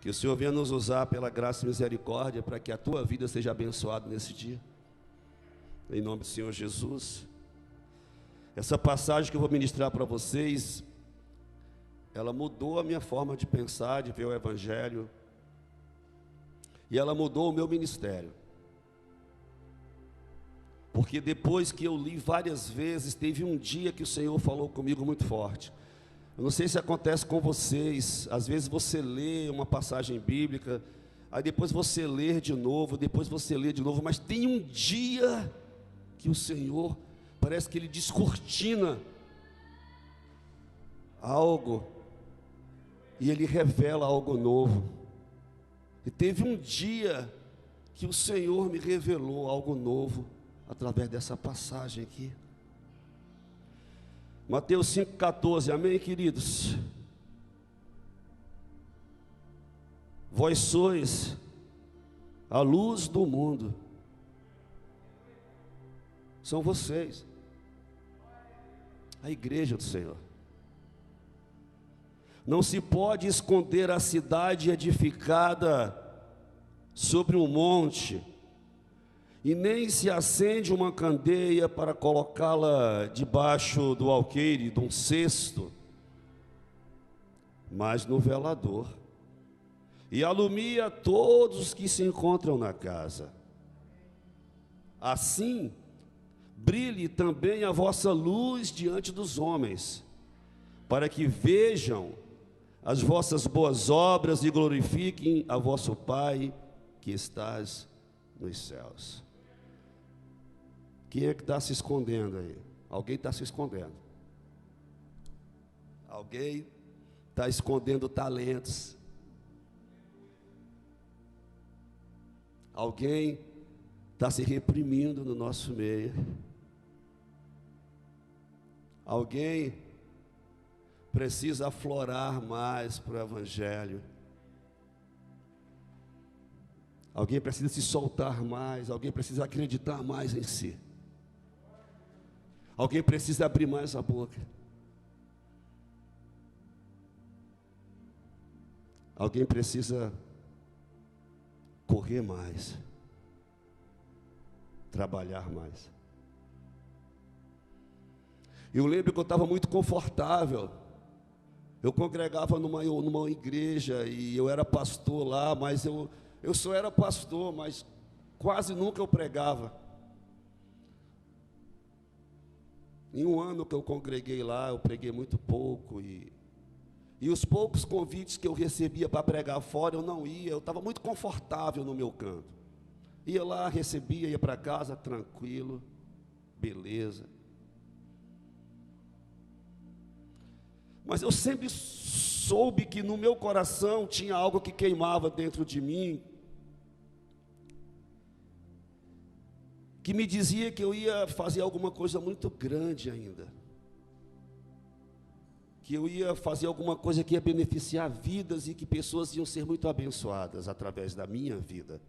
Que o Senhor venha nos usar pela graça e misericórdia para que a tua vida seja abençoada nesse dia. Em nome do Senhor Jesus. Essa passagem que eu vou ministrar para vocês, ela mudou a minha forma de pensar, de ver o Evangelho. E ela mudou o meu ministério. Porque depois que eu li várias vezes, teve um dia que o Senhor falou comigo muito forte. Eu não sei se acontece com vocês, às vezes você lê uma passagem bíblica, aí depois você lê de novo, depois você lê de novo, mas tem um dia que o Senhor, parece que Ele descortina algo, e Ele revela algo novo. E teve um dia que o Senhor me revelou algo novo, através dessa passagem aqui. Mateus 5,14, amém, queridos? Vós sois a luz do mundo. São vocês, a igreja do Senhor. Não se pode esconder a cidade edificada sobre um monte, e nem se acende uma candeia para colocá-la debaixo do alqueire, de um cesto, mas no velador, e alumia todos os que se encontram na casa. Assim, brilhe também a vossa luz diante dos homens, para que vejam as vossas boas obras e glorifiquem a vosso Pai que estás nos céus. Quem é que está se escondendo aí? Alguém está se escondendo. Alguém está escondendo talentos. Alguém está se reprimindo no nosso meio. Alguém precisa aflorar mais para o Evangelho. Alguém precisa se soltar mais. Alguém precisa acreditar mais em si. Alguém precisa abrir mais a boca. Alguém precisa correr mais. Trabalhar mais. Eu lembro que eu estava muito confortável. Eu congregava numa igreja e eu era pastor lá, mas eu só era pastor, mas quase nunca eu pregava. Em um ano que eu congreguei lá, eu preguei muito pouco, e os poucos convites que eu recebia para pregar fora, eu não ia, eu estava muito confortável no meu canto. Ia lá, recebia, ia para casa, tranquilo, beleza. Mas eu sempre soube que no meu coração tinha algo que queimava dentro de mim, que me dizia que eu ia fazer alguma coisa muito grande ainda, que eu ia fazer alguma coisa que ia beneficiar vidas e que pessoas iam ser muito abençoadas através da minha vida.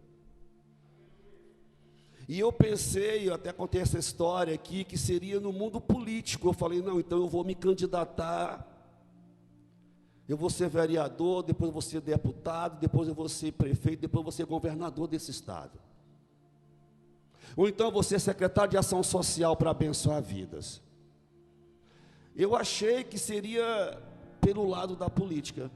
E eu pensei, eu até contei essa história aqui, que seria no mundo político. Eu falei, não, então eu vou me candidatar, eu vou ser vereador, depois eu vou ser deputado, depois eu vou ser prefeito, depois eu vou ser governador desse estado. Ou então você é secretário de ação social para abençoar vidas. Eu achei que seria pelo lado da política,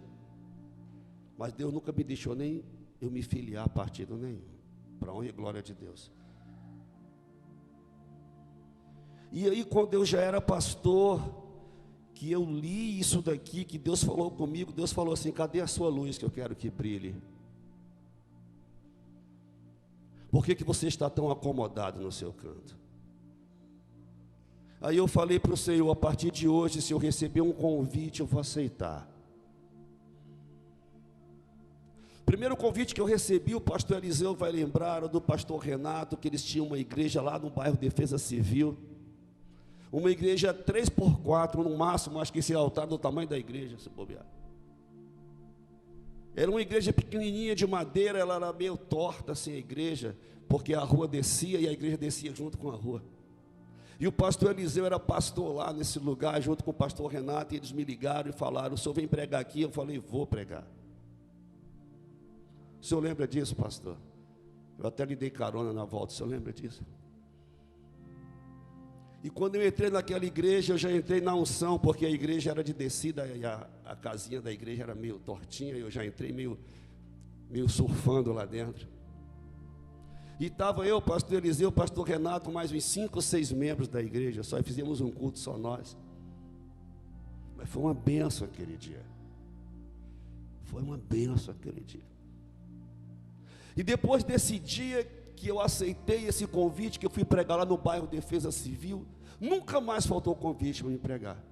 mas Deus nunca me deixou nem eu me filiar a partido nenhum, para a honra e glória de Deus. E aí, quando eu já era pastor, que eu li isso daqui, que Deus falou comigo, Deus falou assim, cadê a sua luz que eu quero que brilhe? Por que você está tão acomodado no seu canto? Aí eu falei para o Senhor, a partir de hoje, se eu receber um convite, eu vou aceitar. Primeiro convite que eu recebi, o pastor Eliseu vai lembrar, do pastor Renato, que eles tinham uma igreja lá no bairro Defesa Civil. Uma igreja 3x4, no máximo, acho que esse altar do tamanho da igreja, se bobear. Era uma igreja pequenininha de madeira, ela era meio torta assim a igreja, porque a rua descia e a igreja descia junto com a rua. E o pastor Eliseu era pastor lá nesse lugar, junto com o pastor Renato, e eles me ligaram e falaram, o senhor vem pregar aqui? Eu falei, vou pregar. O senhor lembra disso, pastor? Eu até lhe dei carona na volta, o senhor lembra disso? E quando eu entrei naquela igreja, eu já entrei na unção, porque a igreja era de descida, e a casinha da igreja era meio tortinha, e eu já entrei meio surfando lá dentro. E estava eu, pastor Eliseu, pastor Renato, mais uns 5 ou 6 membros da igreja, só fizemos um culto, só nós. Mas foi uma bênção aquele dia. Foi uma bênção aquele dia. E depois desse dia que eu aceitei esse convite, que eu fui pregar lá no bairro Defesa Civil, nunca mais faltou convite para me pregar.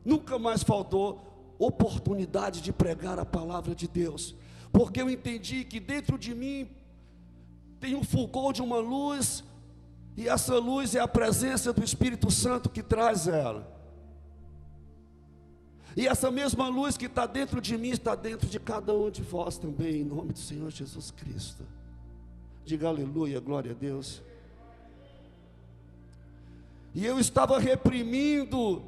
Nunca mais faltou oportunidade de pregar a palavra de Deus, porque eu entendi que dentro de mim tem um fulgor de uma luz, e essa luz é a presença do Espírito Santo que traz ela. E essa mesma luz que está dentro de mim, está dentro de cada um de vós também, em nome do Senhor Jesus Cristo. Diga aleluia, glória a Deus. E eu estava reprimindo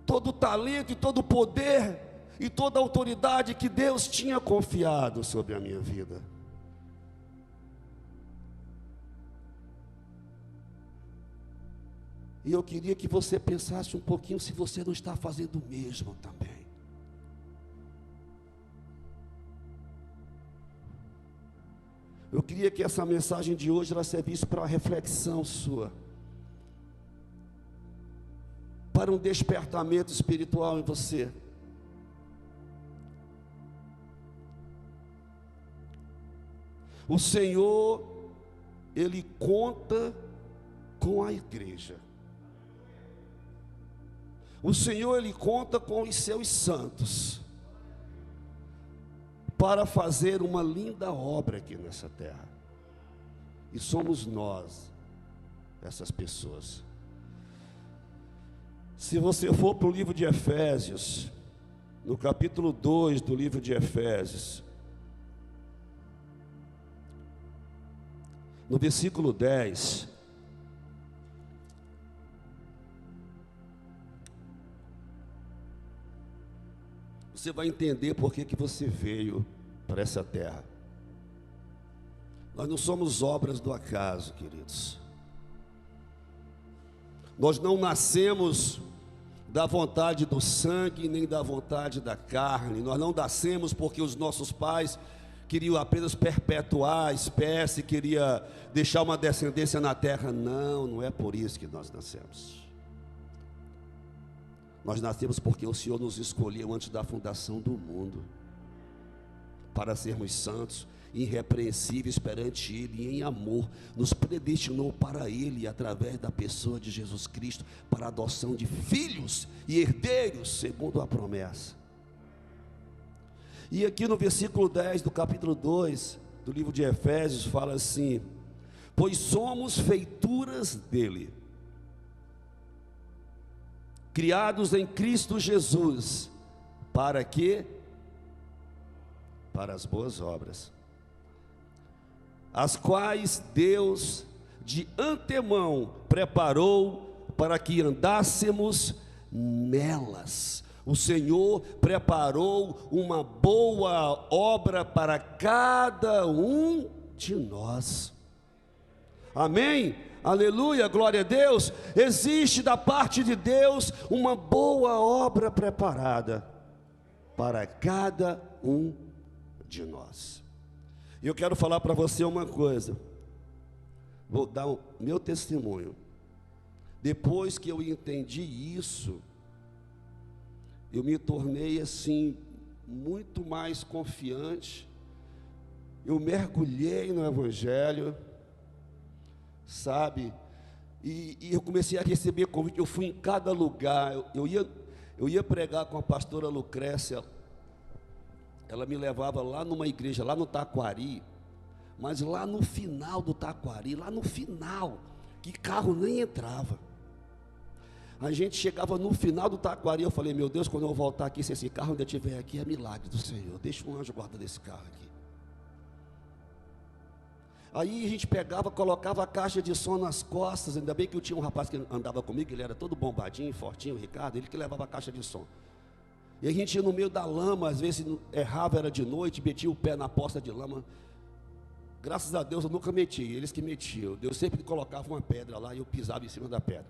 todo o talento e todo o poder e toda a autoridade que Deus tinha confiado sobre a minha vida. E eu queria que você pensasse um pouquinho se você não está fazendo o mesmo também. Eu queria que essa mensagem de hoje ela servisse para uma reflexão sua, para um despertamento espiritual em você. O Senhor, Ele conta com a igreja. O Senhor, Ele conta com os seus santos para fazer uma linda obra aqui nessa terra. E somos nós, essas pessoas. Se você for para o livro de Efésios, no capítulo 2 do livro de Efésios, no versículo 10, você vai entender por que você veio para essa terra. Nós não somos obras do acaso, queridos. Nós não nascemos da vontade do sangue, nem da vontade da carne. Nós não nascemos porque os nossos pais queriam apenas perpetuar a espécie, queria deixar uma descendência na terra. Não, não é por isso que nós nascemos. Nós nascemos porque o Senhor nos escolheu antes da fundação do mundo, para sermos santos, irrepreensíveis perante Ele, e em amor, nos predestinou para Ele, através da pessoa de Jesus Cristo, para a adoção de filhos e herdeiros, segundo a promessa. E aqui no versículo 10 do capítulo 2, do livro de Efésios, fala assim: pois somos feituras dEle, criados em Cristo Jesus, para quê? Para as boas obras, as quais Deus de antemão preparou para que andássemos nelas. O Senhor preparou uma boa obra para cada um de nós. Amém? Aleluia, glória a Deus. Existe da parte de Deus uma boa obra preparada para cada um de nós. E eu quero falar para você uma coisa. Vou dar o meu testemunho. Depois que eu entendi isso, eu me tornei assim muito mais confiante. Eu mergulhei no Evangelho, sabe? E eu comecei a receber convite. Eu fui em cada lugar. Eu ia pregar com a pastora Lucrécia. Ela me levava lá numa igreja, lá no Taquari, mas lá no final do Taquari, lá no final, que carro nem entrava. A gente chegava no final do Taquari, eu falei: meu Deus, quando eu voltar aqui, se esse carro ainda estiver aqui, é milagre do Senhor, deixa um anjo guardar desse carro aqui. Aí a gente pegava, colocava a caixa de som nas costas. Ainda bem que eu tinha um rapaz que andava comigo, ele era todo bombadinho, fortinho, o Ricardo, ele que levava a caixa de som. E a gente ia no meio da lama, às vezes errava, era de noite, metia o pé na poça de lama. Graças a Deus eu nunca meti, eles que metiam. Deus sempre colocava uma pedra lá e eu pisava em cima da pedra.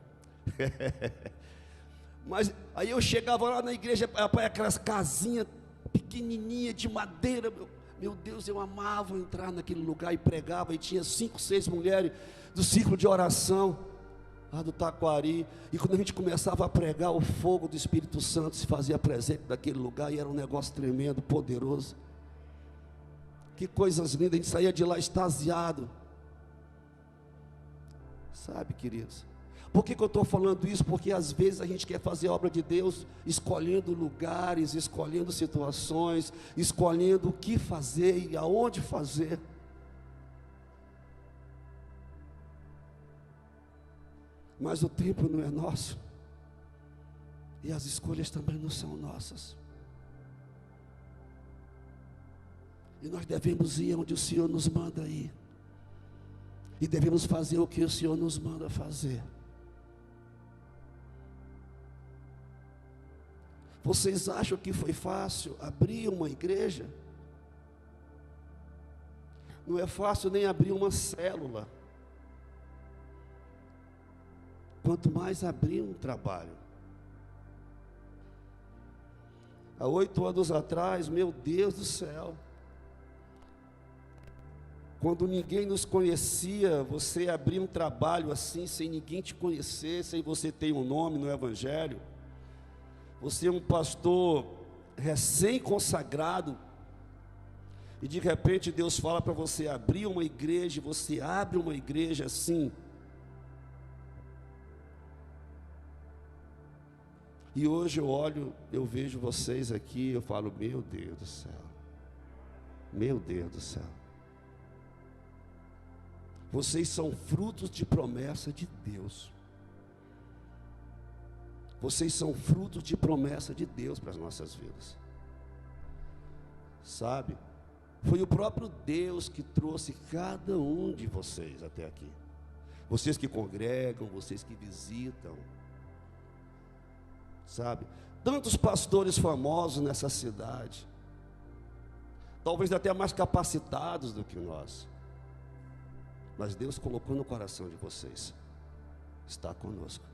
Mas aí eu chegava lá na igreja, aquelas casinhas pequenininhas de madeira, meu Deus, eu amava entrar naquele lugar e pregava, e tinha 5, 6 mulheres do círculo de oração, lá do Taquari, e quando a gente começava a pregar, o fogo do Espírito Santo se fazia presente naquele lugar, e era um negócio tremendo, poderoso. Que coisas lindas, a gente saía de lá extasiado. Sabe, queridos? Por que eu estou falando isso? Porque às vezes a gente quer fazer a obra de Deus escolhendo lugares, escolhendo situações, escolhendo o que fazer e aonde fazer. Mas o tempo não é nosso, e as escolhas também não são nossas. E nós devemos ir onde o Senhor nos manda ir, e devemos fazer o que o Senhor nos manda fazer. Vocês acham que foi fácil abrir uma igreja? Não é fácil nem abrir uma célula, quanto mais abrir um trabalho. Há 8 anos atrás, meu Deus do céu, quando ninguém nos conhecia, você abrir um trabalho assim, sem ninguém te conhecer, sem você ter um nome no Evangelho, você é um pastor recém-consagrado, e de repente Deus fala para você abrir uma igreja, você abre uma igreja assim. E hoje eu olho, eu vejo vocês aqui, eu falo, meu Deus do céu, meu Deus do céu. Vocês são frutos de promessa de Deus. Vocês são frutos de promessa de Deus para as nossas vidas. Sabe? Foi o próprio Deus que trouxe cada um de vocês até aqui. Vocês que congregam, vocês que visitam. Sabe? Tantos pastores famosos nessa cidade, talvez até mais capacitados do que nós, mas Deus colocou no coração de vocês, está conosco,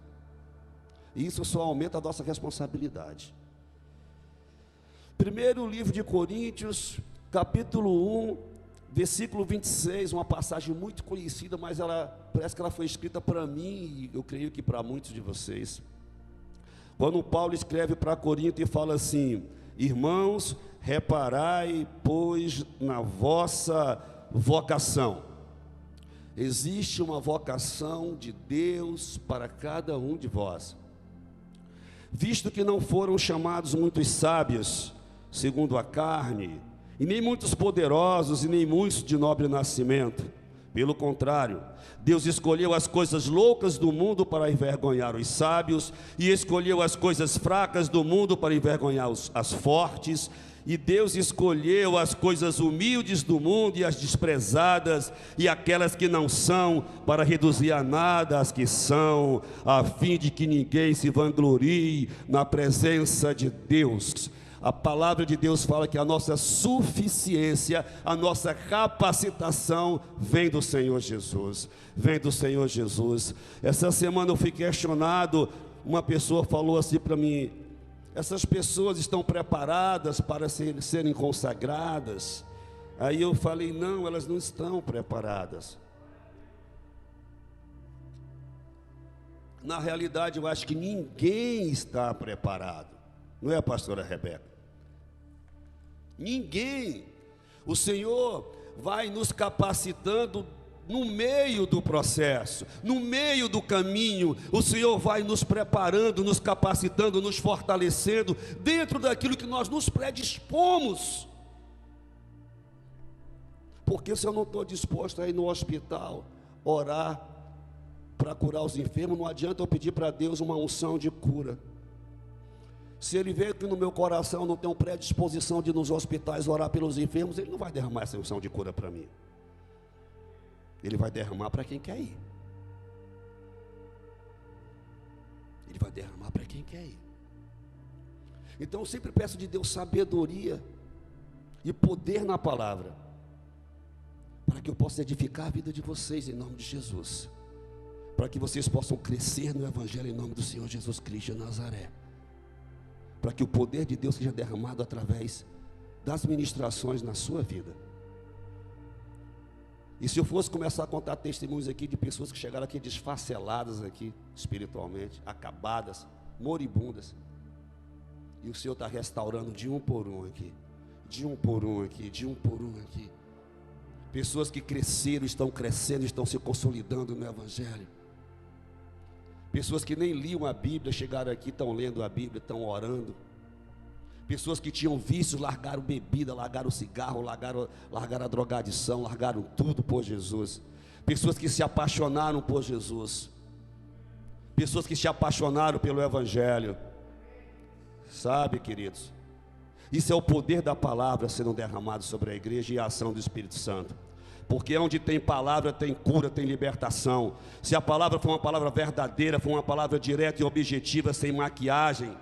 e isso só aumenta a nossa responsabilidade. Primeiro livro de Coríntios, capítulo 1, versículo 26, uma passagem muito conhecida, mas parece que ela foi escrita para mim, e eu creio que para muitos de vocês. Quando Paulo escreve para Corinto e fala assim: irmãos, reparai, pois, na vossa vocação. Existe uma vocação de Deus para cada um de vós. Visto que não foram chamados muitos sábios, segundo a carne, e nem muitos poderosos, e nem muitos de nobre nascimento. Pelo contrário, Deus escolheu as coisas loucas do mundo para envergonhar os sábios, e escolheu as coisas fracas do mundo para envergonhar as fortes, e Deus escolheu as coisas humildes do mundo e as desprezadas, e aquelas que não são, para reduzir a nada as que são, a fim de que ninguém se vanglorie na presença de Deus. A palavra de Deus fala que a nossa suficiência, a nossa capacitação vem do Senhor Jesus, vem do Senhor Jesus. Essa semana eu fui questionado, uma pessoa falou assim para mim: essas pessoas estão preparadas para serem consagradas? Aí eu falei: não, elas não estão preparadas. Na realidade, eu acho que ninguém está preparado, não é, pastora Rebeca? Ninguém. O Senhor vai nos capacitando no meio do processo, no meio do caminho. O Senhor vai nos preparando, nos capacitando, nos fortalecendo dentro daquilo que nós nos predispomos. Porque se eu não estou disposto a ir no hospital orar para curar os enfermos, não adianta eu pedir para Deus uma unção de cura. Se Ele vê que no meu coração não tem uma predisposição de ir nos hospitais orar pelos enfermos, Ele não vai derramar essa unção de cura para mim. Ele vai derramar para quem quer ir. Ele vai derramar para quem quer ir. Então eu sempre peço de Deus sabedoria e poder na palavra, para que eu possa edificar a vida de vocês em nome de Jesus, para que vocês possam crescer no Evangelho em nome do Senhor Jesus Cristo de Nazaré, para que o poder de Deus seja derramado através das ministrações na sua vida. E se eu fosse começar a contar testemunhos aqui de pessoas que chegaram aqui desfaceladas aqui, espiritualmente, acabadas, moribundas, e o Senhor está restaurando de um por um aqui, de um por um aqui, de um por um aqui. Pessoas que cresceram, estão crescendo, estão se consolidando no Evangelho. Pessoas que nem liam a Bíblia, chegaram aqui, estão lendo a Bíblia, estão orando. Pessoas que tinham vícios, largaram bebida, largaram cigarro, largaram a drogadição, largaram tudo por Jesus. Pessoas que se apaixonaram por Jesus. Pessoas que se apaixonaram pelo Evangelho. Sabe, queridos? Isso é o poder da palavra sendo derramado sobre a igreja e a ação do Espírito Santo. Porque onde tem palavra, tem cura, tem libertação. Se a palavra for uma palavra verdadeira, for uma palavra direta e objetiva, sem maquiagem,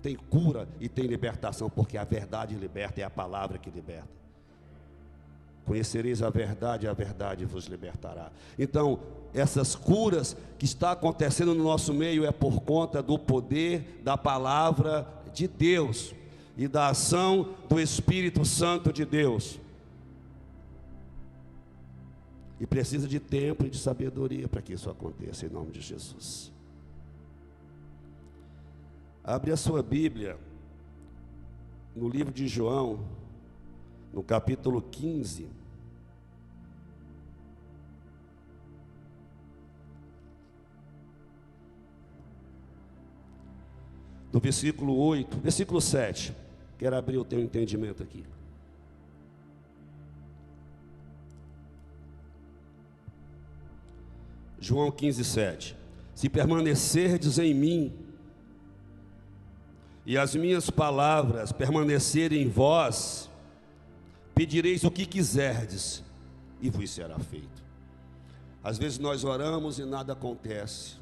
tem cura e tem libertação, porque a verdade liberta, é a palavra que liberta. Conhecereis a verdade vos libertará. Então, essas curas que está acontecendo no nosso meio é por conta do poder da palavra de Deus e da ação do Espírito Santo de Deus. E precisa de tempo e de sabedoria para que isso aconteça, em nome de Jesus. Abre a sua Bíblia no livro de João, no capítulo 15. No versículo 8, versículo 7. Quero abrir o teu entendimento aqui. João 15, 7. Se permanecerdes em mim, e as minhas palavras permanecerem em vós, pedireis o que quiserdes, e vos será feito. Às vezes nós oramos e nada acontece,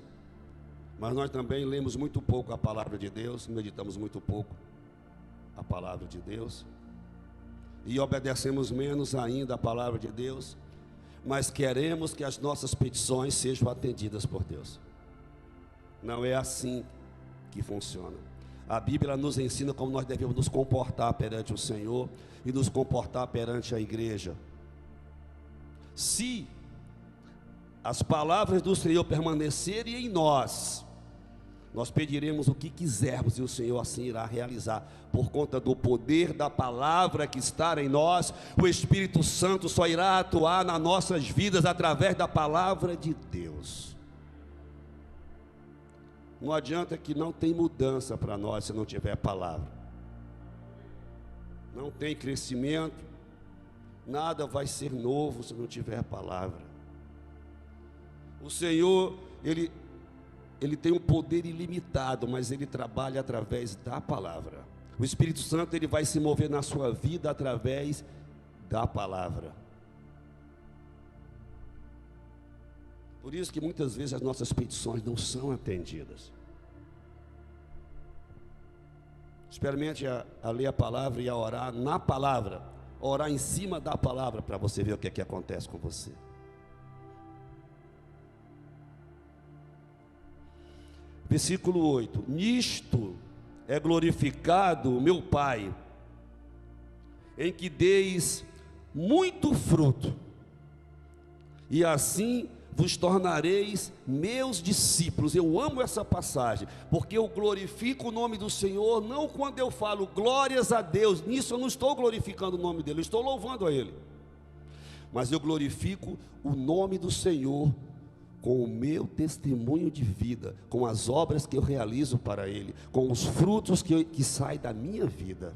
mas nós também lemos muito pouco a palavra de Deus, meditamos muito pouco a palavra de Deus, e obedecemos menos ainda a palavra de Deus, mas queremos que as nossas petições sejam atendidas por Deus. Não é assim que funciona. A Bíblia nos ensina como nós devemos nos comportar perante o Senhor e nos comportar perante a igreja. Se as palavras do Senhor permanecerem em nós, nós pediremos o que quisermos e o Senhor assim irá realizar. Por conta do poder da palavra que está em nós, o Espírito Santo só irá atuar nas nossas vidas através da palavra de Deus. Não adianta que não tem mudança para nós se não tiver palavra. Não tem crescimento, nada vai ser novo se não tiver palavra. O Senhor, Ele tem um poder ilimitado, mas Ele trabalha através da palavra. O Espírito Santo, Ele vai se mover na sua vida através da palavra. Por isso que muitas vezes as nossas petições não são atendidas. Experimente a ler a palavra e a orar na palavra, orar em cima da palavra, para você ver o que é que acontece com você. Versículo 8: nisto é glorificado o meu Pai, em que deis muito fruto, e assim vos tornareis meus discípulos. Eu amo essa passagem, porque eu glorifico o nome do Senhor, não quando eu falo glórias a Deus, nisso eu não estou glorificando o nome dele, eu estou louvando a Ele, mas eu glorifico o nome do Senhor com o meu testemunho de vida, com as obras que eu realizo para Ele, com os frutos que saem da minha vida.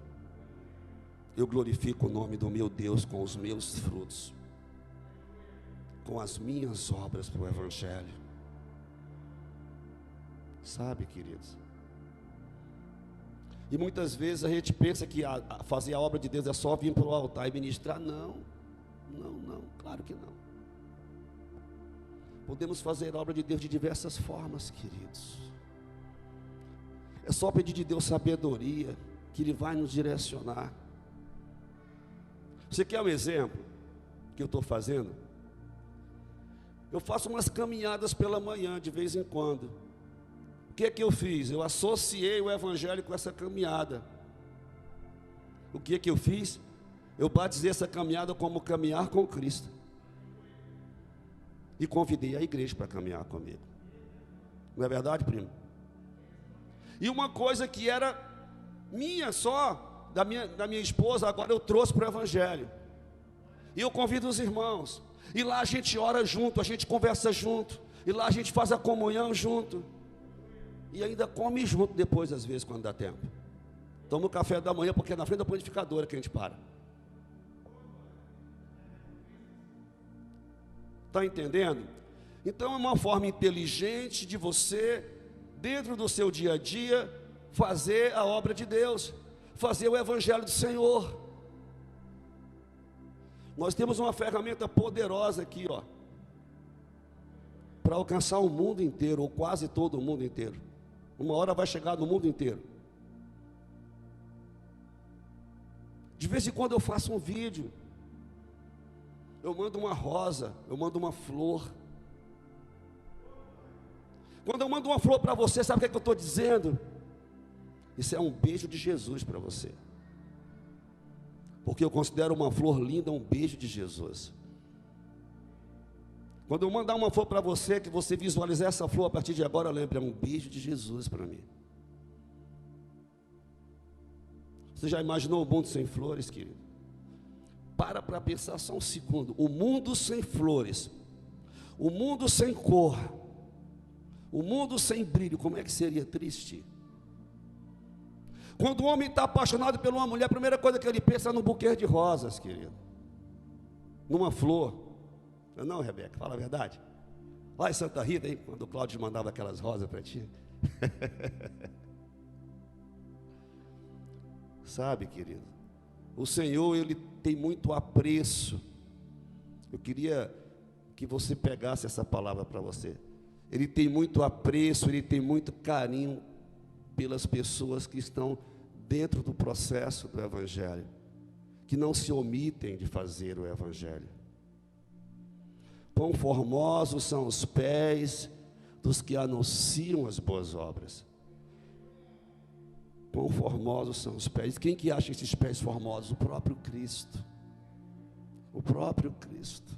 Eu glorifico o nome do meu Deus com os meus frutos, com as minhas obras para o Evangelho. Sabe, queridos? E muitas vezes a gente pensa que fazer a obra de Deus é só vir para o altar e ministrar. Não, claro que não. Podemos fazer a obra de Deus de diversas formas, queridos. É só pedir de Deus sabedoria, que Ele vai nos direcionar. Você quer um exemplo que eu estou fazendo? Eu faço umas caminhadas pela manhã, de vez em quando. O que é que eu fiz? Eu associei o Evangelho com essa caminhada. O que é que eu fiz? Eu batizei essa caminhada como caminhar com Cristo. E convidei a igreja para caminhar comigo. Não é verdade, primo? E uma coisa que era minha só, da minha esposa, agora eu trouxe para o Evangelho. E eu convido os irmãos. E lá a gente ora junto, a gente conversa junto. E lá a gente faz a comunhão junto. E ainda come junto depois, às vezes, quando dá tempo. Toma o café da manhã, porque é na frente da panificadora que a gente para. Está entendendo? Então é uma forma inteligente de você, dentro do seu dia a dia, fazer a obra de Deus, fazer o Evangelho do Senhor. Nós temos uma ferramenta poderosa aqui, ó, para alcançar o mundo inteiro, ou quase todo o mundo inteiro. Uma hora vai chegar no mundo inteiro. De vez em quando eu faço um vídeo, eu mando uma rosa, eu mando uma flor. Quando eu mando uma flor para você, sabe o que eu estou dizendo? Isso é um beijo de Jesus para você. Porque eu considero uma flor linda um beijo de Jesus. Quando eu mandar uma flor para você, que você visualizar essa flor a partir de agora, lembre, é um beijo de Jesus para mim. Você já imaginou o mundo sem flores, querido? Para pensar só um segundo. O mundo sem flores, o mundo sem cor, o mundo sem brilho, como é que seria triste? Quando o homem está apaixonado por uma mulher, a primeira coisa que ele pensa é num buquê de rosas, querido. Numa flor. Não, Rebeca, fala a verdade. Lá em Santa Rita, hein, quando o Cláudio mandava aquelas rosas para ti. Sabe, querido, o Senhor, Ele tem muito apreço. Eu queria que você pegasse essa palavra para você. Ele tem muito apreço, Ele tem muito carinho pelas pessoas que estão dentro do processo do Evangelho, que não se omitem de fazer o Evangelho. Quão formosos são os pés dos que anunciam as boas obras. Quão formosos são os pés. Quem que acha esses pés formosos? O próprio Cristo. O próprio Cristo.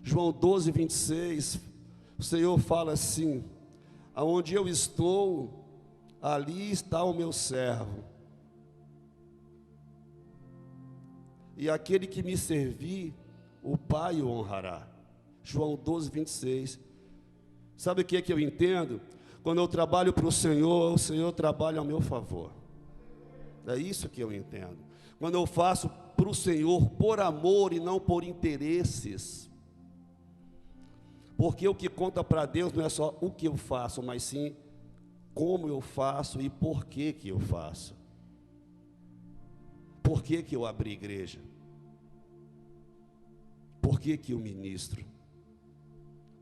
João 12, 26, o Senhor fala assim: aonde eu estou, ali está o meu servo. E aquele que me servir, o Pai o honrará. João 12, 26. Sabe o que é que eu entendo? Quando eu trabalho para o Senhor trabalha ao meu favor. É isso que eu entendo. Quando eu faço para o Senhor por amor e não por interesses. Porque o que conta para Deus não é só o que eu faço, mas sim como eu faço e por que que eu faço. Por que que eu abri igreja? Por que que eu ministro?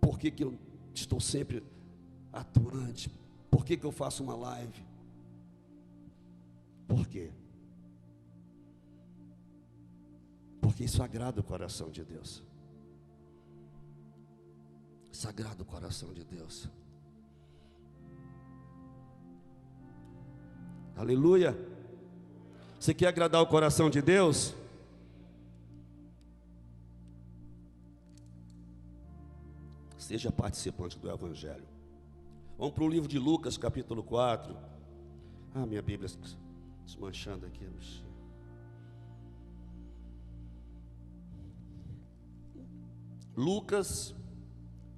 Por que que eu estou sempre atuante? Por que que eu faço uma live? Por quê? Porque isso agrada o coração de Deus. Sagrado o coração de Deus. Aleluia. Você quer agradar o coração de Deus? Seja participante do Evangelho. Vamos para o livro de Lucas, capítulo 4. Minha Bíblia desmanchando aqui. Lucas,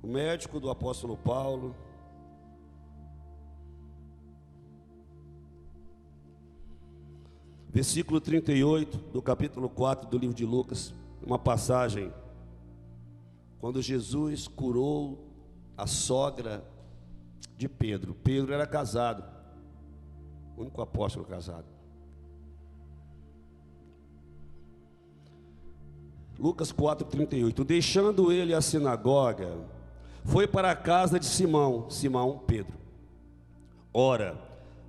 o médico do apóstolo Paulo. Versículo 38 do capítulo 4 do livro de Lucas. Uma passagem quando Jesus curou a sogra de Pedro. Pedro era casado, o único apóstolo casado. Lucas 4:38. Deixando ele a sinagoga, foi para a casa de Simão, Pedro. Ora,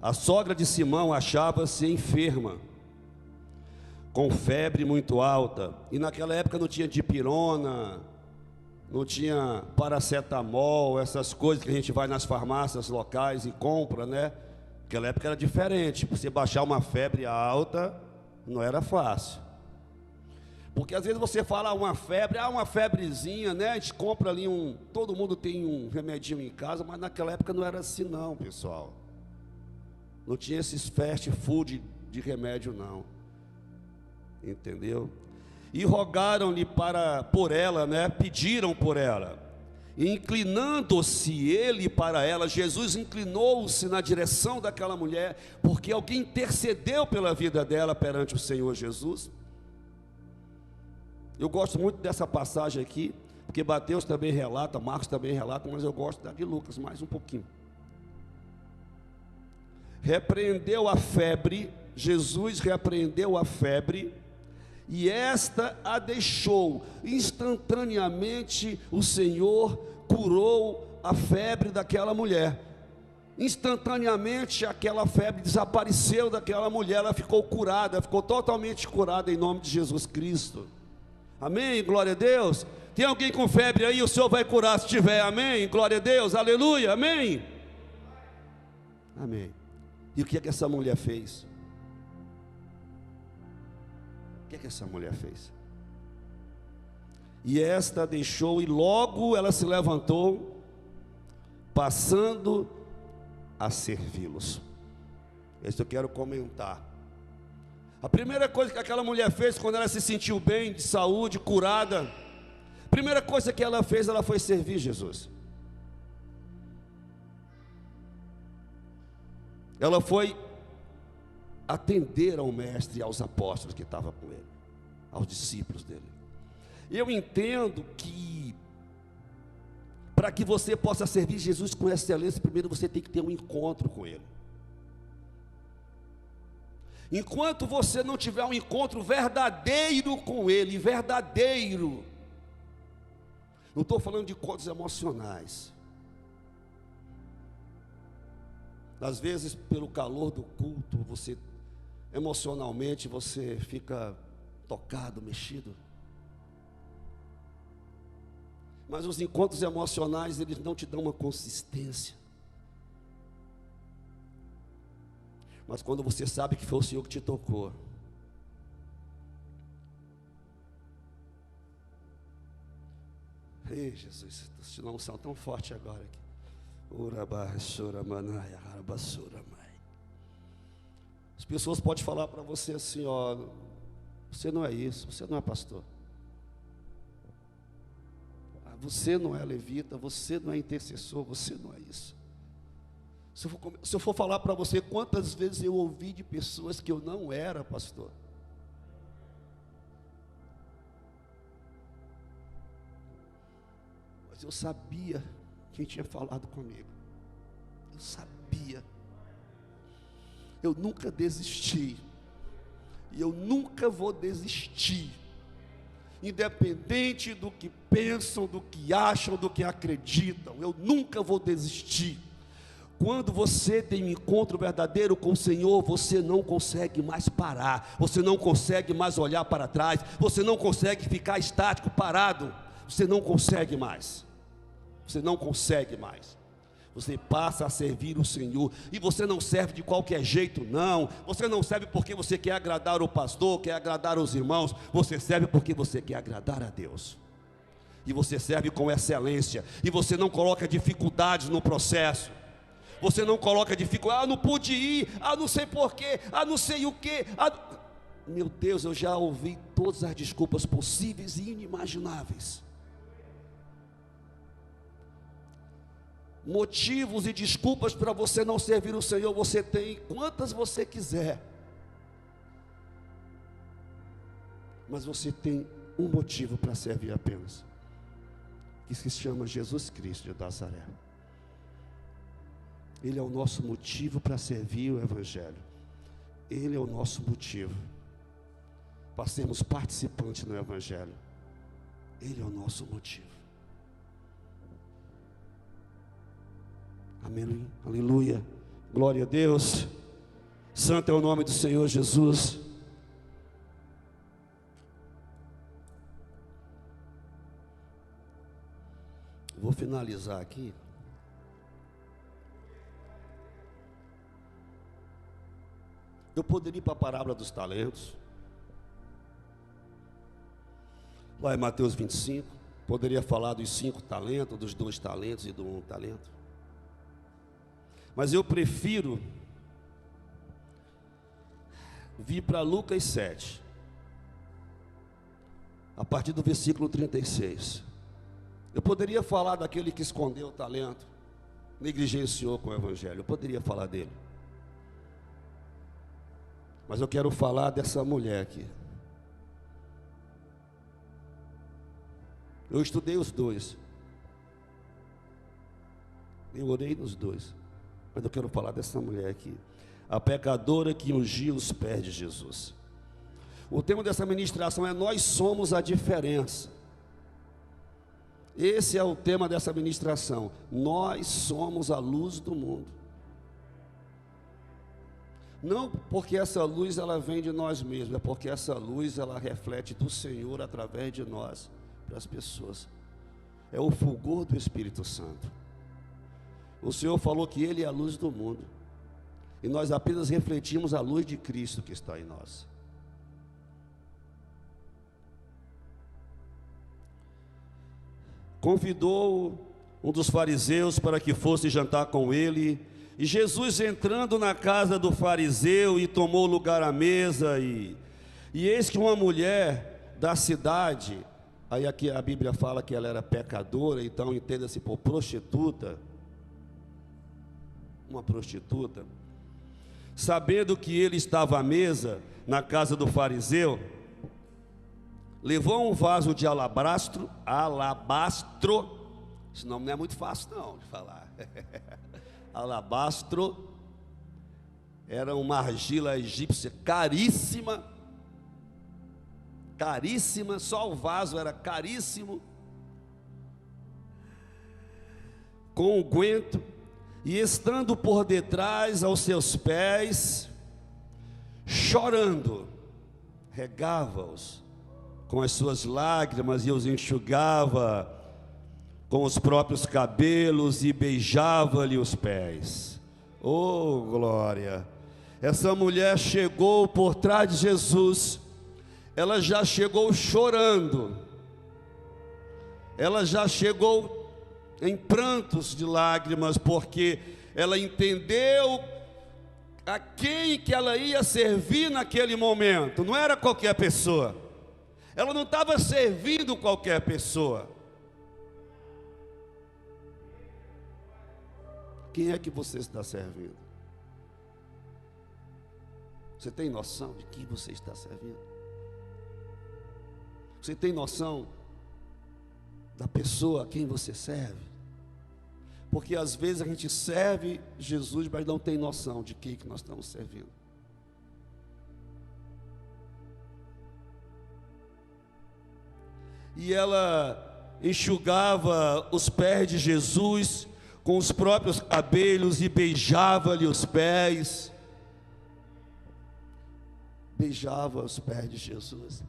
A sogra de Simão achava-se enferma, com febre muito alta, e naquela época não tinha dipirona, não tinha paracetamol, essas coisas que a gente vai nas farmácias locais e compra, né? Naquela época era diferente, você baixar uma febre alta não era fácil. Porque às vezes você fala uma febre, uma febrezinha, né? A gente compra ali todo mundo tem um remedinho em casa, mas naquela época não era assim não, pessoal. Não tinha esses fast food de remédio não. Entendeu? E rogaram-lhe por ela, né? Pediram por ela. E inclinando-se ele para ela, Jesus inclinou-se na direção daquela mulher, porque alguém intercedeu pela vida dela perante o Senhor Jesus. Eu gosto muito dessa passagem aqui, porque Mateus também relata, Marcos também relata, mas eu gosto da de Lucas mais um pouquinho. Repreendeu a febre, Jesus repreendeu a febre, e esta a deixou. Instantaneamente o Senhor curou a febre daquela mulher. Instantaneamente aquela febre desapareceu daquela mulher, ela ficou curada, ficou totalmente curada em nome de Jesus Cristo. Amém? Glória a Deus. Tem alguém com febre aí? O Senhor vai curar se tiver. Amém? Glória a Deus. Aleluia. Amém? Amém. E o que é que essa mulher fez? O que é que essa mulher fez? E esta deixou, e logo ela se levantou, passando a servi-los. Isso eu quero comentar. A primeira coisa que aquela mulher fez quando ela se sentiu bem, de saúde, curada, a primeira coisa que ela fez, ela foi servir Jesus. Ela foi atender ao mestre e aos apóstolos que estavam com ele, aos discípulos dele. Eu entendo que para que você possa servir Jesus com excelência, primeiro você tem que ter um encontro com ele. Enquanto você não tiver um encontro verdadeiro com ele, verdadeiro, não estou falando de encontros emocionais. Às vezes, pelo calor do culto, emocionalmente você fica tocado, mexido. Mas os encontros emocionais, eles não te dão uma consistência. Mas quando você sabe que foi o Senhor que te tocou, ei Jesus, estou te unção tão forte agora aqui. As pessoas podem falar para você assim, ó, você não é isso, você não é pastor, você não é levita, você não é intercessor, você não é isso. Se eu for falar para você quantas vezes eu ouvi de pessoas que eu não era pastor. Mas eu sabia quem tinha falado comigo. Eu sabia. Eu nunca desisti. E eu nunca vou desistir. Independente do que pensam, do que acham, do que acreditam, eu nunca vou desistir. Quando você tem um encontro verdadeiro com o Senhor, você não consegue mais parar, você não consegue mais olhar para trás, você não consegue ficar estático, parado, você não consegue mais, você passa a servir o Senhor, e você não serve de qualquer jeito não, você não serve porque você quer agradar o pastor, quer agradar os irmãos, você serve porque você quer agradar a Deus, e você serve com excelência, e você não coloca dificuldades no processo. Você não coloca dificuldade, não pude ir, não sei porquê, não sei o que. Meu Deus, eu já ouvi todas as desculpas possíveis e inimagináveis. Motivos e desculpas para você não servir o Senhor, você tem quantas você quiser. Mas você tem um motivo para servir apenas, que se chama Jesus Cristo de Nazaré. Ele é o nosso motivo para servir o Evangelho. Ele é o nosso motivo para sermos participantes no Evangelho. Ele é o nosso motivo. Amém, aleluia. Glória a Deus. Santo é o nome do Senhor Jesus. Vou finalizar aqui. Eu poderia ir para a parábola dos talentos. Lá em Mateus 25, poderia falar dos 5 talentos, dos 2 talentos e do 1 talento. Mas eu prefiro vir para Lucas 7, a partir do versículo 36. Eu poderia falar daquele que escondeu o talento, negligenciou com o evangelho. Eu poderia falar dele. Mas eu quero falar dessa mulher aqui. Eu estudei os 2. Eu orei nos 2. Mas eu quero falar dessa mulher aqui. A pecadora que ungiu os pés de Jesus. O tema dessa ministração é: nós somos a diferença. Esse é o tema dessa ministração. Nós somos a luz do mundo. Não porque essa luz ela vem de nós mesmos, é porque essa luz ela reflete do Senhor através de nós para as pessoas. É o fulgor do Espírito Santo. O Senhor falou que Ele é a luz do mundo, e nós apenas refletimos a luz de Cristo que está em nós. Convidou um dos fariseus para que fosse jantar com ele, e Jesus, entrando na casa do fariseu, e tomou lugar à mesa, e eis que uma mulher da cidade, aí aqui a Bíblia fala que ela era pecadora, então entenda-se por prostituta, uma prostituta, sabendo que ele estava à mesa na casa do fariseu, levou um vaso de alabastro, esse nome não é muito fácil não de falar, alabastro, era uma argila egípcia caríssima, só o vaso era caríssimo, com unguento, e estando por detrás aos seus pés, chorando, regava-os com as suas lágrimas e os enxugava com os próprios cabelos e beijava-lhe os pés. Oh, glória! Essa mulher chegou por trás de Jesus, ela já chegou chorando, ela já chegou em prantos de lágrimas, porque ela entendeu a quem que ela ia servir naquele momento. Não era qualquer pessoa, ela não estava servindo qualquer pessoa. Quem é que você está servindo? Você tem noção de quem você está servindo? Você tem noção da pessoa a quem você serve? Porque às vezes a gente serve Jesus, mas não tem noção de quem que nós estamos servindo. E ela enxugava os pés de Jesus com os próprios cabelos e beijava-lhe os pés. Beijava os pés de Jesus.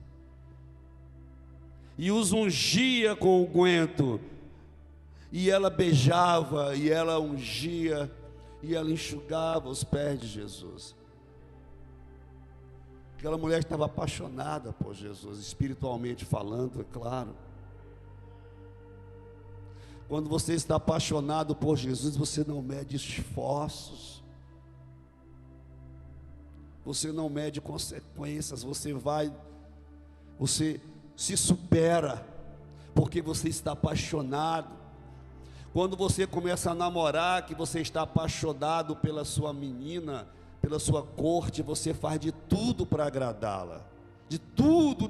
E os ungia com unguento. E ela beijava, e ela ungia, e ela enxugava os pés de Jesus. Aquela mulher estava apaixonada por Jesus, espiritualmente falando, é claro. Quando você está apaixonado por Jesus, você não mede esforços, você não mede consequências, você se supera, porque você está apaixonado. Quando você começa a namorar, que você está apaixonado pela sua menina, pela sua corte, você faz de tudo para agradá-la, de tudo.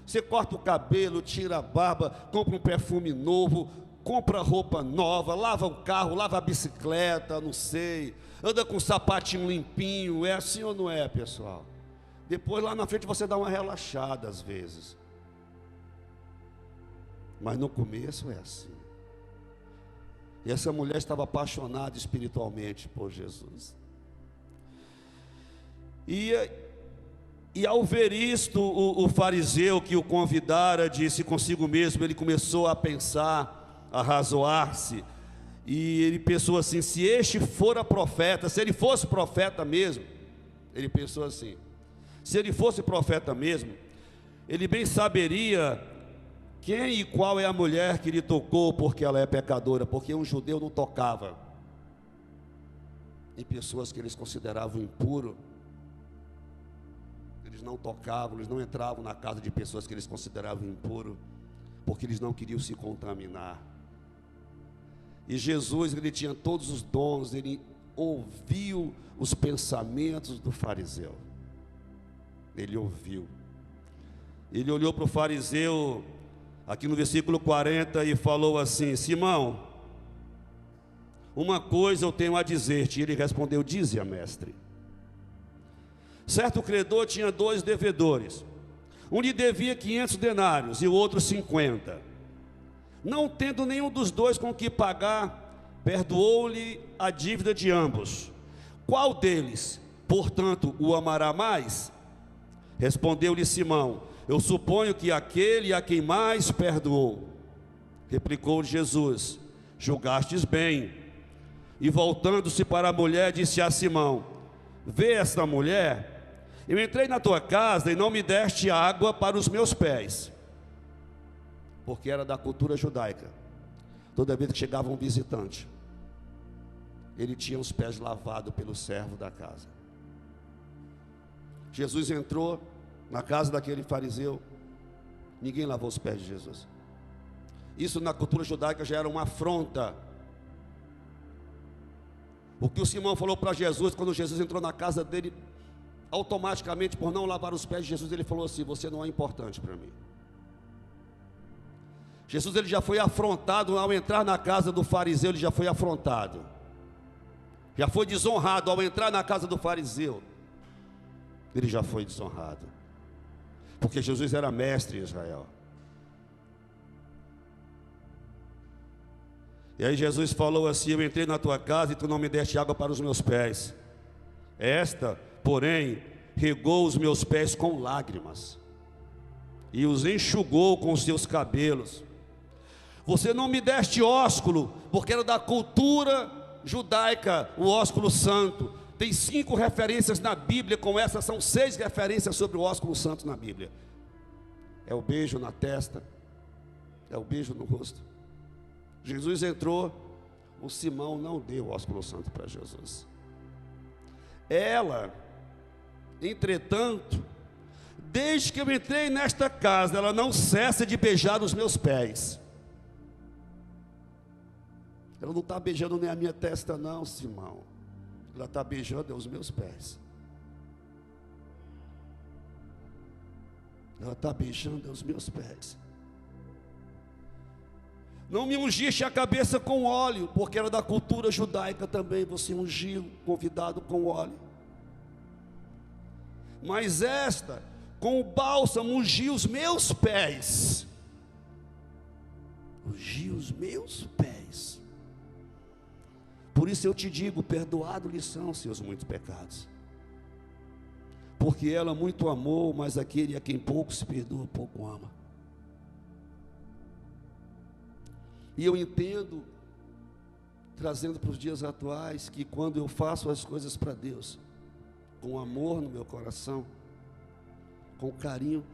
Você corta o cabelo, tira a barba, compra um perfume novo, compra roupa nova, lava o carro, lava a bicicleta, não sei, anda com um sapatinho limpinho. É assim ou não é, pessoal? Depois lá na frente você dá uma relaxada às vezes, mas no começo é assim. E essa mulher estava apaixonada espiritualmente por Jesus. E ao ver isto, o fariseu que o convidara disse consigo mesmo, ele começou a pensar, a razoar-se, e ele pensou assim: se este fora profeta, se ele fosse profeta mesmo, ele pensou assim, se ele fosse profeta mesmo, ele bem saberia quem e qual é a mulher que lhe tocou, porque ela é pecadora, porque um judeu não tocava em pessoas que eles consideravam impuro. Eles não tocavam, eles não entravam na casa de pessoas que eles consideravam impuro, porque eles não queriam se contaminar. E Jesus, ele tinha todos os dons, ele ouviu os pensamentos do fariseu. Ele ouviu. Ele olhou para o fariseu, aqui no versículo 40, e falou assim: Simão, uma coisa eu tenho a dizer-te. E ele respondeu: dize-a, mestre. Certo credor tinha 2 devedores. Um lhe devia 500 denários e o outro 50. Não tendo nenhum dos dois com que pagar, perdoou-lhe a dívida de ambos. Qual deles, portanto, o amará mais? Respondeu-lhe Simão: eu suponho que aquele a quem mais perdoou. Replicou Jesus: julgastes bem. E voltando-se para a mulher, disse a Simão: vê esta mulher? Eu entrei na tua casa e não me deste água para os meus pés. Porque era da cultura judaica. Toda vez que chegava um visitante, ele tinha os pés lavados pelo servo da casa. Jesus entrou na casa daquele fariseu, ninguém lavou os pés de Jesus. Isso na cultura judaica já era uma afronta. O que o Simão falou para Jesus, quando Jesus entrou na casa dele, automaticamente, por não lavar os pés de Jesus, ele falou assim: você não é importante para mim. Jesus, ele já foi afrontado ao entrar na casa do fariseu, ele já foi afrontado, já foi desonrado ao entrar na casa do fariseu, ele já foi desonrado, porque Jesus era mestre em Israel. E aí Jesus falou assim: eu entrei na tua casa e tu não me deste água para os meus pés. Esta, porém, regou os meus pés com lágrimas e os enxugou com os seus cabelos. Você não me deste ósculo, porque era da cultura judaica, o ósculo santo. Tem 5 referências na Bíblia, com essas são 6 referências sobre o ósculo santo na Bíblia. É o beijo na testa, é o beijo no rosto. Jesus entrou, o Simão não deu o ósculo santo para Jesus. Ela, entretanto, desde que eu entrei nesta casa, ela não cessa de beijar os meus pés. Ela não está beijando nem a minha testa não, Simão. Ela está beijando os meus pés. Ela está beijando os meus pés. Não me ungiste a cabeça com óleo, porque era da cultura judaica também, você ungiu, convidado com óleo. Mas esta, com o bálsamo, ungiu os meus pés. Ungiu os meus pés. Por isso eu te digo, perdoado lhe são seus muitos pecados. Porque ela muito amou, mas aquele a quem pouco se perdoa, pouco ama. E eu entendo, trazendo para os dias atuais, que quando eu faço as coisas para Deus, com amor no meu coração, com carinho,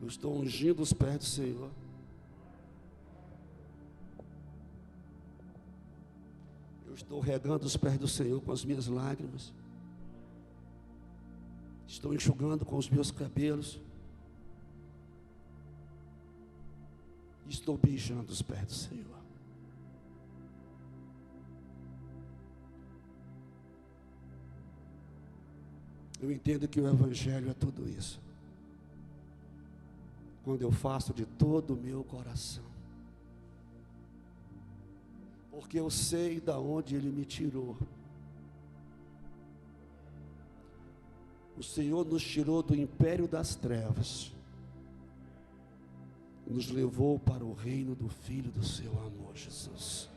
eu estou ungindo os pés do Senhor. Eu estou regando os pés do Senhor com as minhas lágrimas. Estou enxugando com os meus cabelos. Estou beijando os pés do Senhor. Eu entendo que o Evangelho é tudo isso. Quando eu faço de todo o meu coração. Porque eu sei de onde Ele me tirou. O Senhor nos tirou do império das trevas nos levou para o reino do Filho do seu amor, Jesus.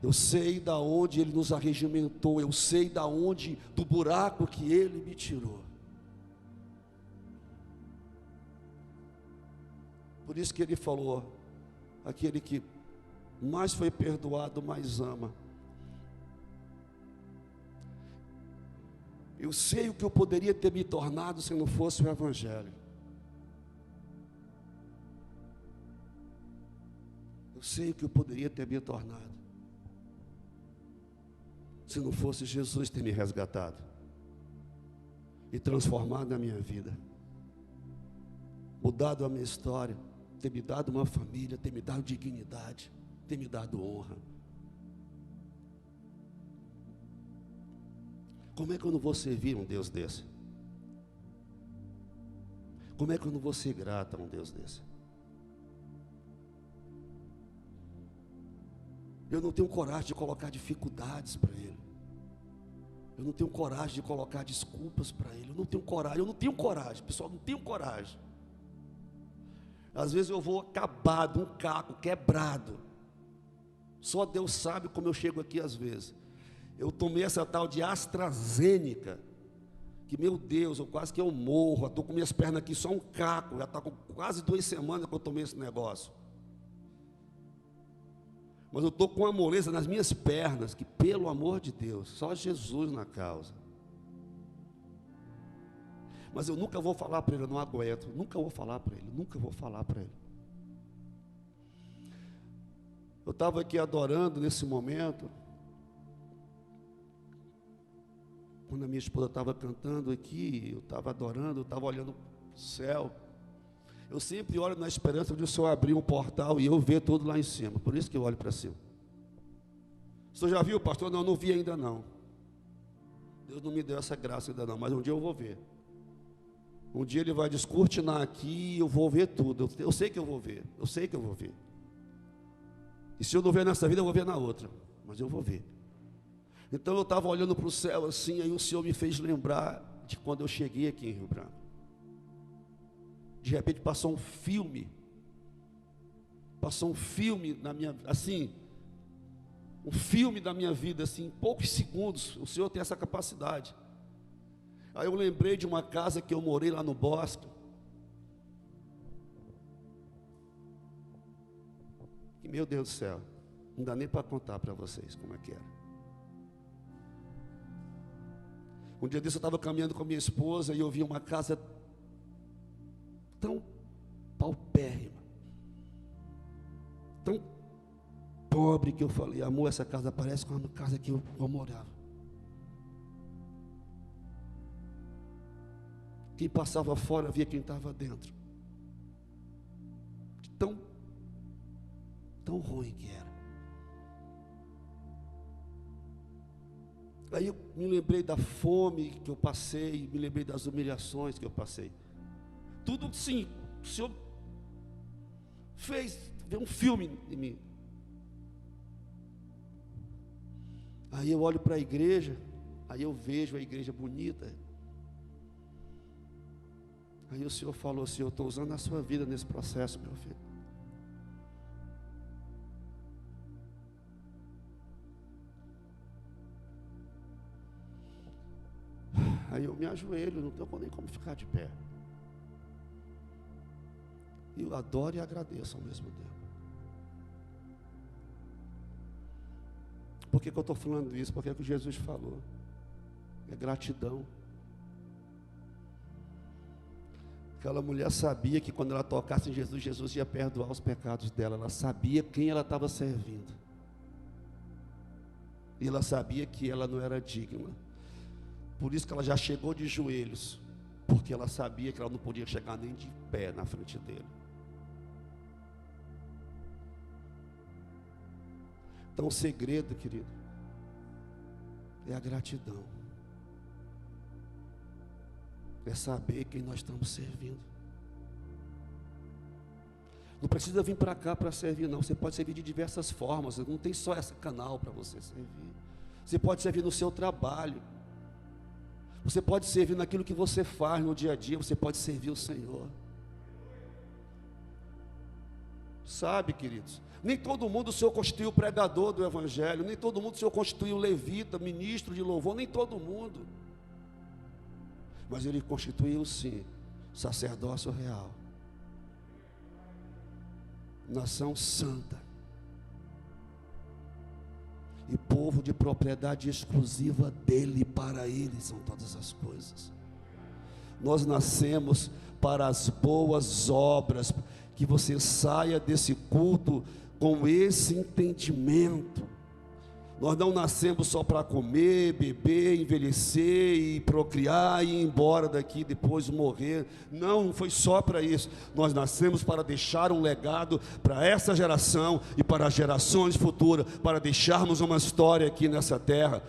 Eu sei da onde Ele nos arregimentou, eu sei da onde, do buraco que Ele me tirou. Por isso que Ele falou, aquele que mais foi perdoado, mais ama. Eu sei o que eu poderia ter me tornado se não fosse o Evangelho. Eu sei o que eu poderia ter me tornado se não fosse Jesus ter me resgatado e transformado a minha vida, mudado a minha história, ter me dado uma família, ter me dado dignidade, ter me dado honra. Como é que eu não vou servir um Deus desse? Como é que eu não vou ser grato a um Deus desse? Eu não tenho coragem de colocar dificuldades para Ele. Eu não tenho coragem de colocar desculpas para Ele. Eu não tenho coragem, pessoal, não tenho coragem. Às vezes eu vou acabado, um caco, quebrado. Só Deus sabe como eu chego aqui às vezes. Eu tomei essa tal de AstraZeneca, que meu Deus, quase que eu morro. Estou com minhas pernas aqui só um caco, já está com quase 2 semanas que eu tomei esse negócio. Mas eu estou com uma moleza nas minhas pernas, que pelo amor de Deus, só Jesus na causa. Mas eu nunca vou falar para Ele, eu não aguento, nunca vou falar para Ele, nunca vou falar para Ele. Eu estava aqui adorando nesse momento, quando a minha esposa estava cantando aqui, eu estava adorando, eu estava olhando para o céu. Eu sempre olho na esperança de o Senhor abrir um portal e eu ver tudo lá em cima. Por isso que eu olho para cima. O senhor já viu, pastor? Não, não vi ainda não. Deus não me deu essa graça ainda não, mas um dia eu vou ver. Um dia Ele vai descortinar aqui e eu vou ver tudo. Eu sei que eu vou ver, eu sei que eu vou ver. E se eu não ver nessa vida, eu vou ver na outra. Mas eu vou ver. Então eu estava olhando para o céu assim, aí o Senhor me fez lembrar de quando eu cheguei aqui em Rio Branco. De repente passou um filme na minha, assim, um filme da minha vida, assim, em poucos segundos. O Senhor tem essa capacidade. Aí eu lembrei de uma casa que eu morei lá no Bosque. E meu Deus do céu, não dá nem para contar para vocês como é que era. Um dia desse eu estava caminhando com a minha esposa e eu vi uma casa tão paupérrima, tão pobre, que eu falei, amor, essa casa parece com a casa que eu morava. Quem passava fora via quem estava dentro. Tão ruim que era. Aí eu me lembrei da fome que eu passei, me lembrei das humilhações que eu passei. Tudo sim, o Senhor veio um filme em mim. Aí eu olho para a igreja, aí eu vejo a igreja bonita. Aí o Senhor falou assim, eu estou usando a sua vida nesse processo, meu filho. Aí eu me ajoelho, não tenho nem como ficar de pé. E eu adoro e agradeço ao mesmo tempo. Por que eu estou falando isso? Porque é o que Jesus falou. É gratidão. Aquela mulher sabia que quando ela tocasse em Jesus, Jesus ia perdoar os pecados dela. Ela sabia quem ela estava servindo. E ela sabia que ela não era digna. Por isso que ela já chegou de joelhos. Porque ela sabia que ela não podia chegar nem de pé na frente dele. Então o segredo, querido, é a gratidão. É saber quem nós estamos servindo. Não precisa vir para cá para servir, não. Você pode servir de diversas formas. Não tem só esse canal para você servir. Você pode servir no seu trabalho. Você pode servir naquilo que você faz no dia a dia. Você pode servir o Senhor. Sabe, queridos? Nem todo mundo o Senhor constituiu pregador do Evangelho, nem todo mundo o Senhor constituiu levita, ministro de louvor, nem todo mundo. Mas Ele constituiu sim, sacerdócio real, nação santa, e povo de propriedade exclusiva dEle, para Ele são todas as coisas. Nós nascemos para as boas obras, que você saia desse culto com esse entendimento. Nós não nascemos só para comer, beber, envelhecer e procriar e ir embora daqui depois morrer. Não foi só para isso. Nós nascemos para deixar um legado para essa geração e para as gerações futuras, para deixarmos uma história aqui nessa terra.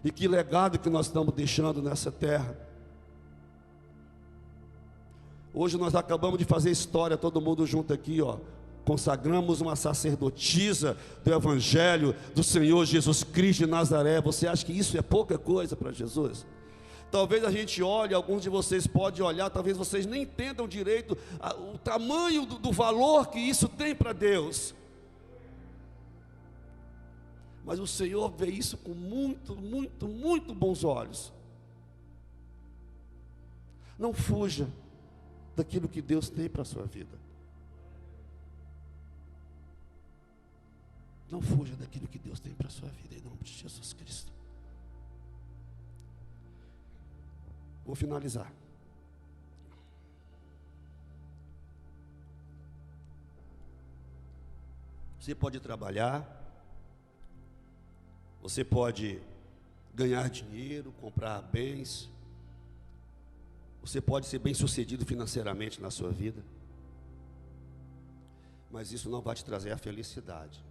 E que legado que nós estamos deixando nessa terra? Hoje nós acabamos de fazer história, todo mundo junto aqui, ó. Consagramos uma sacerdotisa do Evangelho do Senhor Jesus Cristo de Nazaré. Você acha que isso é pouca coisa para Jesus? Talvez a gente olhe, alguns de vocês podem olhar, talvez vocês nem entendam direito o tamanho do valor que isso tem para Deus. Mas o Senhor vê isso com muito bons olhos. Não fuja daquilo que Deus tem para a sua vida. Não fuja daquilo que Deus tem para a sua vida, em nome de Jesus Cristo. Vou finalizar. Você pode trabalhar, você pode ganhar dinheiro, comprar bens, você pode ser bem sucedido financeiramente na sua vida, mas isso não vai te trazer a felicidade.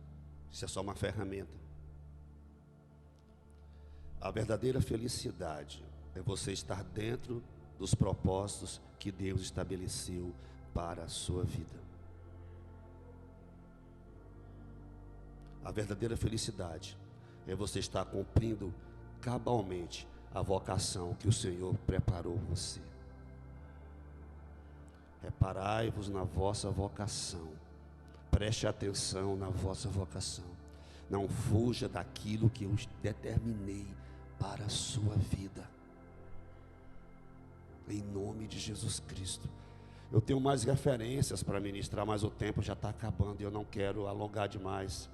Isso é só uma ferramenta. A verdadeira felicidade é você estar dentro dos propósitos que Deus estabeleceu para a sua vida. A verdadeira felicidade é você estar cumprindo cabalmente a vocação que o Senhor preparou você. Reparai-vos na vossa vocação. Preste atenção na vossa vocação. Não fuja daquilo que eu determinei para a sua vida. Em nome de Jesus Cristo. Eu tenho mais referências para ministrar, mas o tempo já está acabando e eu não quero alongar demais.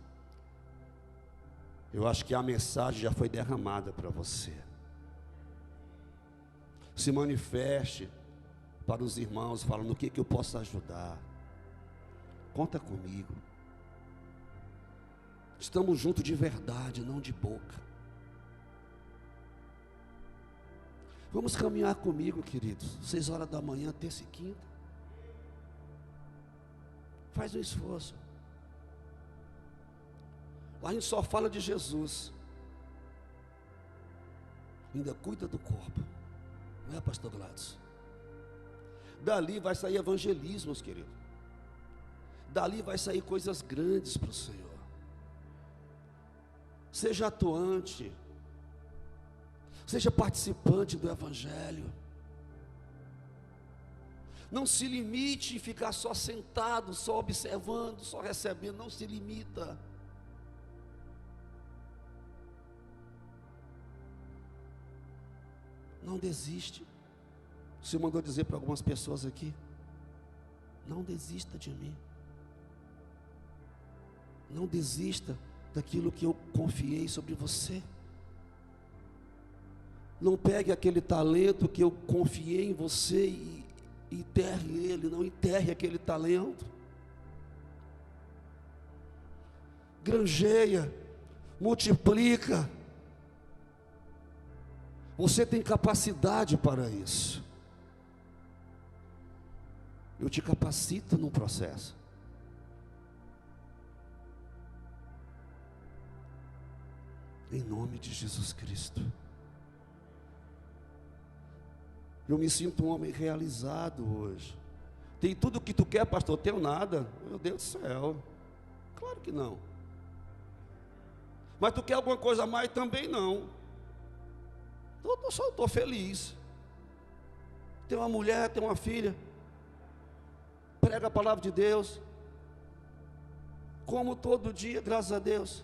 Eu acho que a mensagem já foi derramada para você. Se manifeste para os irmãos, falando no que eu posso ajudar. Conta comigo. Estamos juntos de verdade, não de boca. Vamos caminhar comigo, queridos. 6 horas da manhã, terça e quinta. Faz um esforço. Lá a gente só fala de Jesus. Ainda cuida do corpo. Não é, pastor Gladys? Dali vai sair evangelismos, querido. Dali vai sair coisas grandes para o Senhor. Seja atuante. Seja participante do Evangelho. Não se limite em ficar só sentado, só observando, só recebendo. Não se limita. Não desiste. O Senhor mandou dizer para algumas pessoas aqui: não desista de mim. Não desista daquilo que eu confiei sobre você. Não pegue aquele talento que eu confiei em você e enterre ele. Não enterre aquele talento. Granjeia, multiplica. Você tem capacidade para isso. Eu te capacito no processo. Em nome de Jesus Cristo. Eu me sinto um homem realizado hoje. Tem tudo o que tu quer, pastor? Tenho nada. Meu Deus do céu. Claro que não. Mas tu quer alguma coisa a mais? Também não. Eu só estou feliz. Tenho uma mulher, tenho uma filha. prega a palavra de Deus, como todo dia, graças a Deus,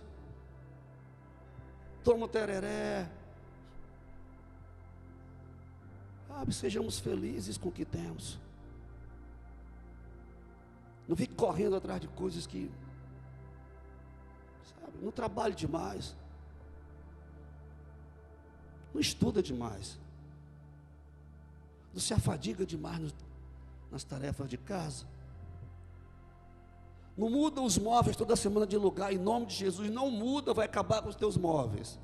toma tereré, sejamos felizes com o que temos, não fique correndo atrás de coisas que, sabe, não trabalhe demais, não estuda demais, não se afadiga demais nas tarefas de casa, não muda os móveis toda semana de lugar, em nome de Jesus, não muda, vai acabar com os teus móveis.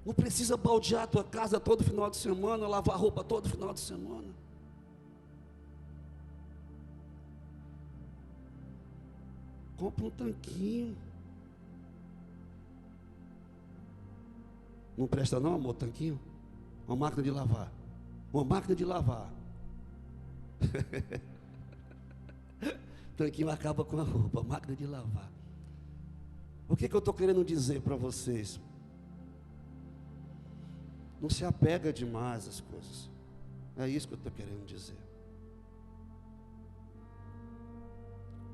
Não precisa baldear a tua casa todo final de semana, lavar roupa todo final de semana. Compra um tanquinho. Não presta não, amor, tanquinho? Uma máquina de lavar. Uma máquina de lavar. Tanquinho acaba com a roupa, máquina de lavar. O que eu estou querendo dizer para vocês? Não se apega demais às coisas. É isso que eu estou querendo dizer.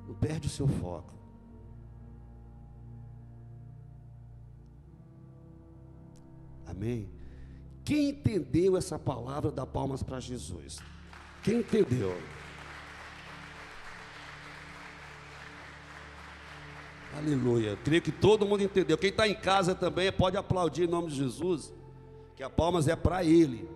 Não perde o seu foco. Amém? Quem entendeu essa palavra, dá palmas para Jesus. Quem entendeu? Aleluia. Eu creio que todo mundo entendeu. Quem está em casa também pode aplaudir em nome de Jesus, que a palmas é para Ele.